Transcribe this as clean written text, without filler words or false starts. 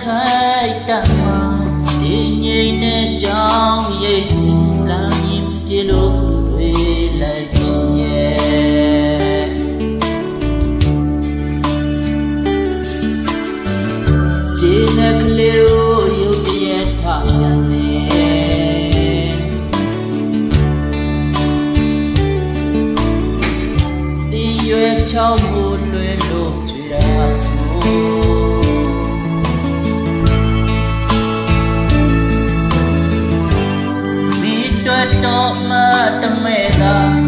ခိုက်တမှာဒီငိမ့်တဲ့ကြောင်းရိတ်စီလာရင်ပြေလို့တွေလိုက်ချင်ရဲ့ခြေနဲ့ကလေးတို့ရုပ်တရက်ထားပြန်စေဒီရွယ်ချောင်းမှုလွယ်လို့ကြွေတာဆိုတော့မတမဲတာ